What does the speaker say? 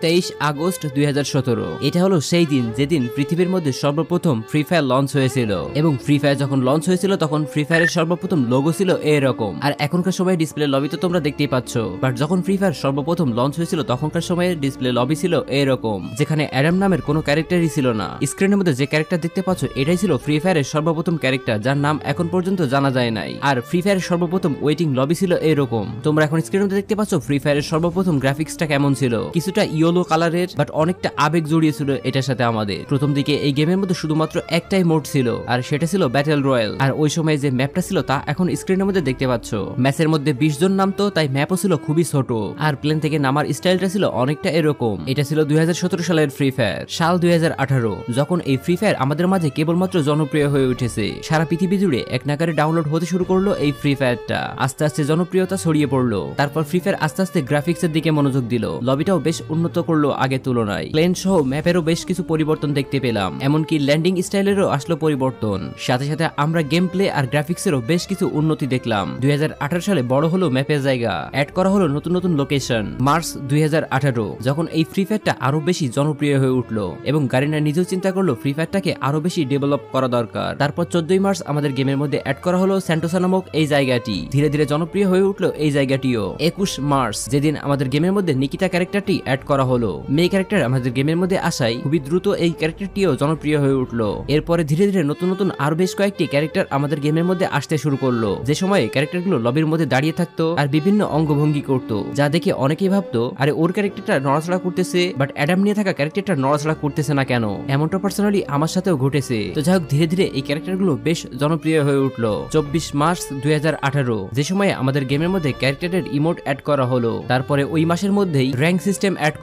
23 August 2017। এটা হলো সেই দিন যেদিন পৃথিবীর মধ্যে সর্বপ্রথম ফ্রি ফায়ার লঞ্চ হয়েছিল এবং ফ্রি ফায়ার যখন লঞ্চ হয়েছিল তখন ফ্রি ফায়ারের সর্বপ্রথম লোগো ছিল এরকম। আর এখনকার সময় ডিসপ্লে লবি তো তোমরা দেখতেই পাচ্ছ, বাট যখন ফ্রি ফায়ার সর্বপ্রথম লঞ্চ হয়েছিল তখনকার সময়ে ডিসপ্লে লবি ছিল এরকম, যেখানে অ্যাডাম নামের কোনো ক্যারেক্টারই ছিল না। স্ক্রিনের মধ্যে যে ক্যারেক্টার দেখতে পাচ্ছ এটাই ছিল ফ্রি ফায়ারের সর্বপ্রথম ক্যারেক্টার, যার নাম এখন পর্যন্ত জানা যায় নাই। আর ফ্রি ফায়ারের সর্বপ্রথম ওয়েটিং লবি ছিল এরকম। তোমরা এখন স্ক্রিনের মধ্যে দেখতে পাচ্ছ ফ্রি ফায়ারের সর্বপ্রথম গ্রাফিক্সটা কেমন ছিল, কিছুটা ইয়েলো কালারের, বাট অনেকটা আবেগ জড়িয়ে ছিল এটার সাথে আমাদের। প্রথম দিকে এই গেমের মধ্যে শুধুমাত্র একটাই মোড ছিল, আর সেটা ছিল ব্যাটেল রয়্যাল। আর ওই সময় যে ম্যাপটা ছিল তা এখন স্ক্রিনের মধ্যে দেখতে পাচ্ছ। ম্যাচের মধ্যে 20 জন নামতো, তাই ম্যাপও ছিল খুবই ছোট, আর প্লেন থেকে নামার স্টাইলটা ছিল অনেকটা এরকম। এটা ছিল 2017 সালের ফ্রি ফায়ার। সাল 2018 যখন এই ফ্রি ফায়ার আমাদের মাঝে কেবলমাত্র জনপ্রিয় হয়ে উঠেছে, সারা পৃথিবী জুড়ে এক নাগারে ডাউনলোড হতে শুরু করলো এই ফ্রি ফায়ারটা। আস্তে আস্তে জনপ্রিয়তা ছড়িয়ে পড়লো। তারপর ফ্রি ফায়ার আস্তে আস্তে গ্রাফিক্সের দিকে মনোযোগ দিল, লবিটাও বেশ উন্নত করলো আগের তুলনায়। প্লেন সহ ম্যাপেরও বেশ কিছু পরিবর্তন দেখতে পেলাম, এমনকি ল্যান্ডিং স্টাইলেরও আসলো পরিবর্তন। সাথে সাথে আমরা গেম প্লে আর গ্রাফিক্সেরও বেশ কিছু উন্নতি দেখলাম। 2018 সালে বড় হলো ম্যাপের জায়গা, অ্যাড করা হলো নতুন নতুন লোকেশন। মার্চ 2018 যখন এই ফ্রি ফায়ারটা আরো বেশি জনপ্রিয় হয়ে উঠলো এবং গারিনা নিজেও চিন্তা করলো ফ্রি ফায়ারটাকে আরো বেশি ডেভেলপ করা দরকার। তারপর 14 মার্চ আমাদের গেমের মধ্যে অ্যাড করা হলো স্যান্টোসা নামক এই জায়গাটি। ধীরে ধীরে জনপ্রিয় হয়ে উঠলো এই জায়গাটিও। 21 মার্চ যেদিন আমাদের গেমের মধ্যে নিকিতা ক্যারেক্টারটি অ্যাড করা হলো। মেয়ে ক্যারেক্টার আমাদের গেমের মধ্যে আসায় খুবই দ্রুত এই ক্যারেক্টারটিও জনপ্রিয় হয়ে উঠলো। এরপরে ধীরে ধীরে নতুন নতুন আরো বেশ কয়েকটি ক্যারেক্টার আমাদের গেমের মধ্যে আসতে শুরু করলো, যে সময়ে ক্যারেক্টারগুলো লবির মধ্যে দাঁড়িয়ে থাকতো আর বিভিন্ন অঙ্গভঙ্গি করতো, যা দেখে অনেকেই ভাবতো আরে ওর ক্যারেক্টারটা নড়াচড়া করতেছে, বাট অ্যাডাম নিয়ে থাকা ক্যারেক্টারটা নড়াচড়া করতেছে না কেন। এমনটা পার্সোনালি আমার সাথেও ঘটেছে। তো যাই হোক ধীরে ধীরে এই ক্যারেক্টারগুলো বেশ জনপ্রিয় হয়ে উঠলো। 24 মার্চ 2018 যে সময়ে আমাদের গেমের মধ্যে ক্যারেক্টারের ইমোট অ্যাড করা হলো। তারপরে ওই মাসের মধ্যেই র্যাঙ্ক সিস্টেম অ্যাড